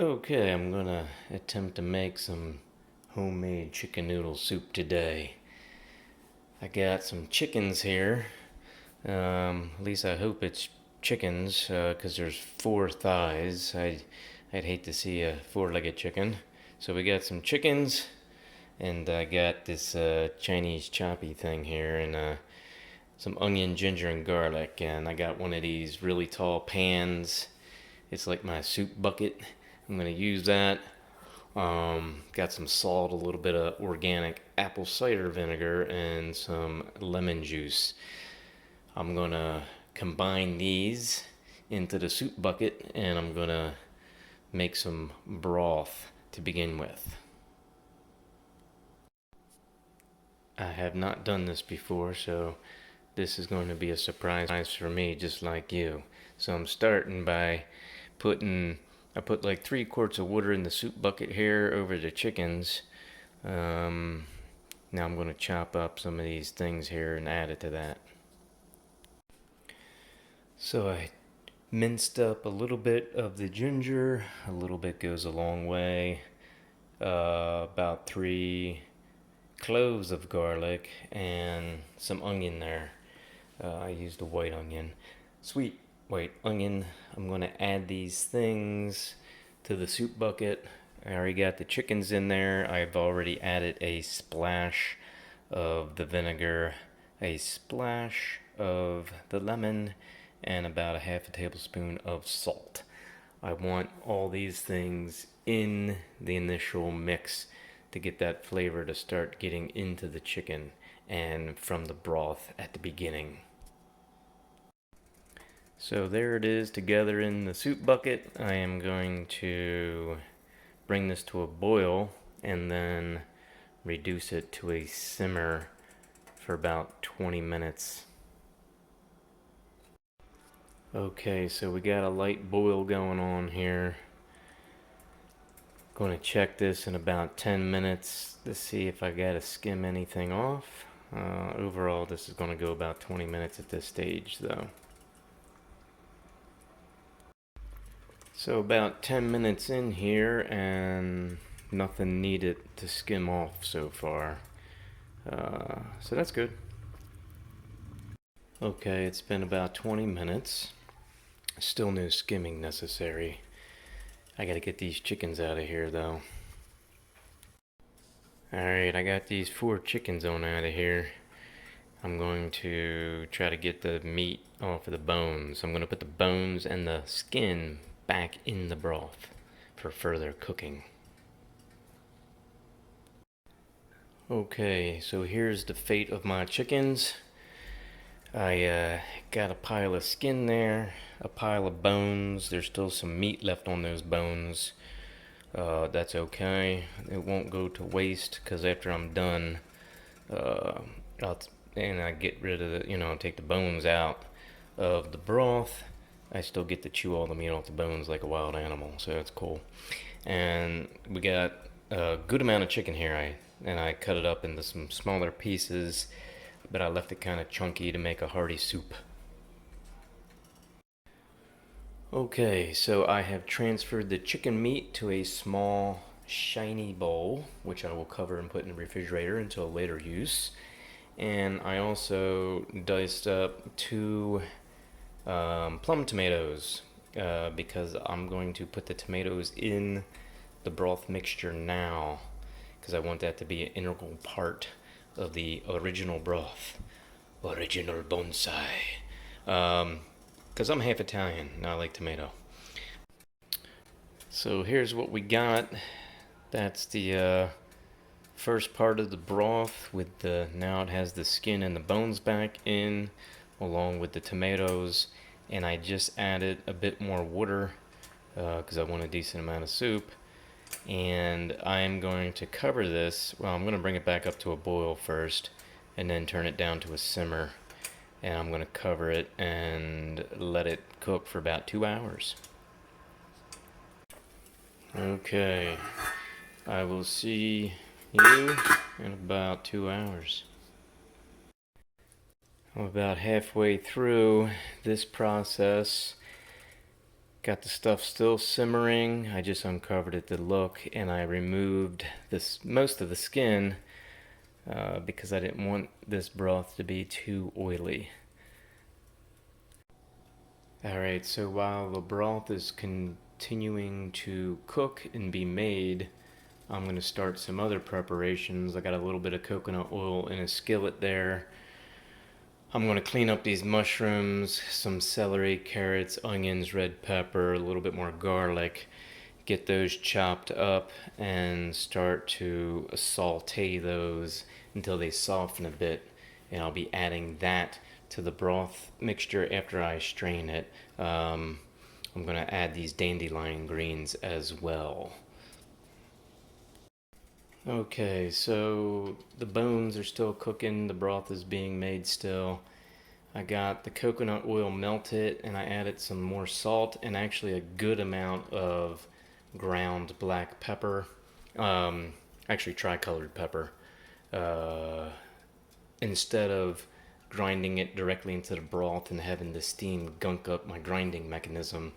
Okay, I'm gonna attempt to make some homemade chicken noodle soup today. I got some chickens here. At least I hope it's chickens, 'cause there's four thighs. I'd hate to see a four-legged chicken. So we got some chickens, and I got this Chinese choppy thing here, and some onion, ginger, and garlic. And I got one of these really tall pans. It's like my soup bucket. I'm gonna use that. Got some salt, a little bit of organic apple cider vinegar, and some lemon juice. I'm gonna combine these into the soup bucket, and I'm gonna make some broth to begin with. I have not done this before, so this is going to be a surprise for me, just like you. So I'm starting by I put like 3 quarts of water in the soup bucket here over the chickens. Now I'm going to chop up some of these things here and add it to that. So I minced up a little bit of the ginger. A little bit goes a long way. About 3 cloves of garlic and some onion there. I used a white onion. Sweet white onion. I'm going to add these things to the soup bucket. I already got the chickens in there. I've already added a splash of the vinegar, a splash of the lemon, and about a half a tablespoon of salt. I want all these things in the initial mix to get that flavor to start getting into the chicken and from the broth at the beginning. So there it is together in the soup bucket. I am going to bring this to a boil and then reduce it to a simmer for about 20 minutes. Okay, so we got a light boil going on here. Going to check this in about 10 minutes to see if I got to skim anything off. Overall, this is going to go about 20 minutes at this stage, though. So about 10 minutes in here, and nothing needed to skim off so far. So that's good. Okay, it's been about 20 minutes. Still no skimming necessary. I gotta get these chickens out of here, though. Alright, I got these 4 chickens on out of here. I'm going to try to get the meat off of the bones. I'm going to put the bones and the skin back in the broth for further cooking. Okay, so here's the fate of my chickens. I got a pile of skin there, a pile of bones. There's still some meat left on those bones. That's okay. It won't go to waste, because after I'm done, I get rid of take the bones out of the broth. I still get to chew all the meat off the bones like a wild animal, so that's cool. And we got a good amount of chicken here. I cut it up into some smaller pieces, but I left it kind of chunky to make a hearty soup. Okay, so I have transferred the chicken meat to a small shiny bowl, which I will cover and put in the refrigerator until later use. And I also diced up 2 plum tomatoes, because I'm going to put the tomatoes in the broth mixture now, because I want that to be an integral part of the original broth. Original bonsai. Because I'm half Italian and I like tomato. So here's what we got. That's the first part of the broth with now it has the skin and the bones back in, along with the tomatoes. And I just added a bit more water because I want a decent amount of soup. And I'm going to cover this. Well, I'm going to bring it back up to a boil first and then turn it down to a simmer. And I'm going to cover it and let it cook for about 2 hours. Okay, I will see you in about 2 hours. I'm about halfway through this process. Got the stuff still simmering. I just uncovered it to look, and I removed most of the skin because I didn't want this broth to be too oily. Alright, so while the broth is continuing to cook and be made, I'm going to start some other preparations. I got a little bit of coconut oil in a skillet there. I'm going to clean up these mushrooms, some celery, carrots, onions, red pepper, a little bit more garlic. Get those chopped up and start to saute those until they soften a bit. And I'll be adding that to the broth mixture after I strain it. I'm going to add these dandelion greens as well. Okay, so the bones are still cooking, the broth is being made still. I got the coconut oil melted and I added some more salt and actually a good amount of ground black pepper. Actually, tricolored pepper. Uh, Instead of grinding it directly into the broth and having the steam gunk up my grinding mechanism,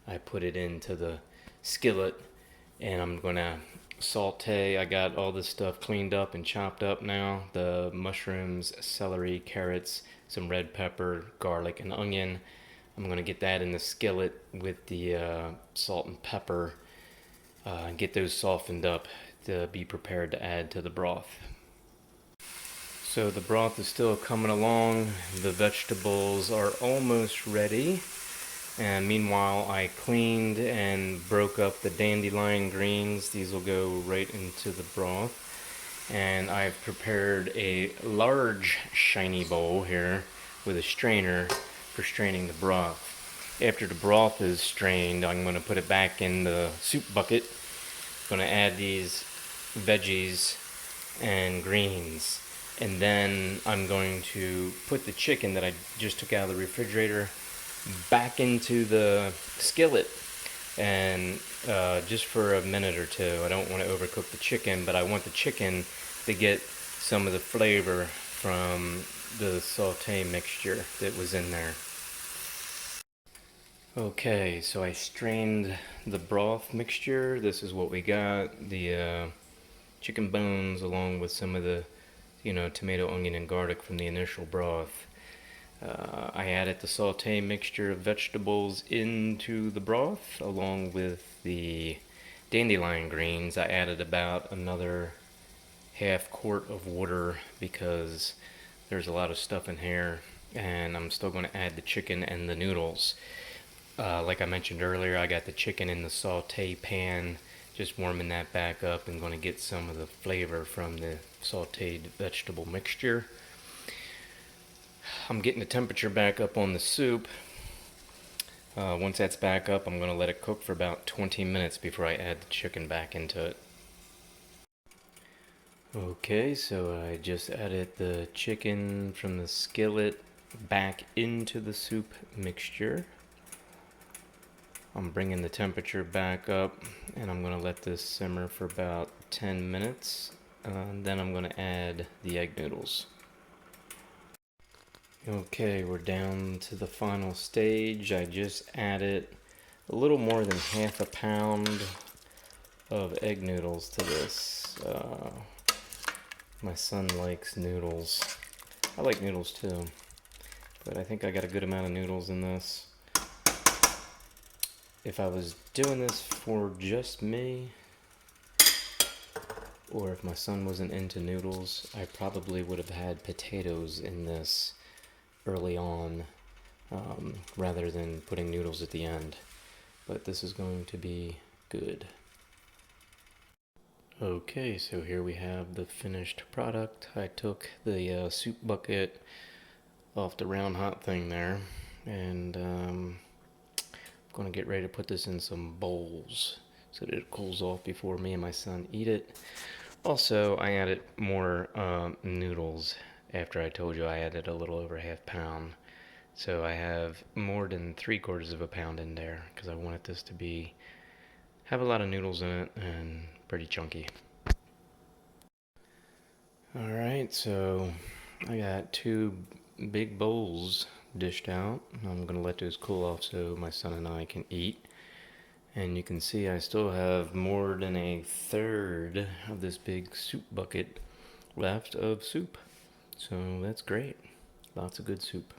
I put it into the skillet and I'm gonna saute. I got all this stuff cleaned up and chopped up now. The mushrooms, celery, carrots, some red pepper, garlic, and onion. I'm gonna get that in the skillet with the salt and pepper and get those softened up to be prepared to add to the broth. So the broth is still coming along. The vegetables are almost ready. And meanwhile, I cleaned and broke up the dandelion greens. These will go right into the broth. And I've prepared a large shiny bowl here with a strainer for straining the broth. After the broth is strained, I'm going to put it back in the soup bucket. I'm going to add these veggies and greens. And then I'm going to put the chicken that I just took out of the refrigerator back into the skillet, and just for a minute or two. I don't want to overcook the chicken, but I want the chicken to get some of the flavor from the saute mixture that was in there. Okay, so I strained the broth mixture. This is what we got. The chicken bones along with some of the tomato, onion, and garlic from the initial broth. I added the saute mixture of vegetables into the broth along with the dandelion greens. I added about another half quart of water because there's a lot of stuff in here, and I'm still going to add the chicken and the noodles. Like I mentioned earlier, I got the chicken in the saute pan, just warming that back up and going to get some of the flavor from the sauteed vegetable mixture. I'm getting the temperature back up on the soup. Once that's back up, I'm going to let it cook for about 20 minutes before I add the chicken back into it. Okay, so I just added the chicken from the skillet back into the soup mixture. I'm bringing the temperature back up and I'm going to let this simmer for about 10 minutes. Then I'm going to add the egg noodles. Okay, we're down to the final stage. I just added a little more than half a pound of egg noodles to this. My son likes noodles. I like noodles too, but I think I got a good amount of noodles in this. If I was doing this for just me, or if my son wasn't into noodles, I probably would have had potatoes in this early on, rather than putting noodles at the end. But this is going to be good. Okay, so here we have the finished product. I took the soup bucket off the round hot thing there, and I'm going to get ready to put this in some bowls so that it cools off before me and my son eat it. Also, I added more noodles after I told you I added a little over half pound. So I have more than 3/4 of a pound in there because I wanted this to have a lot of noodles in it and pretty chunky. Alright, so I got two big bowls dished out. I'm gonna let those cool off so my son and I can eat. And you can see I still have more than a third of this big soup bucket left of soup. So that's great. Lots of good soup.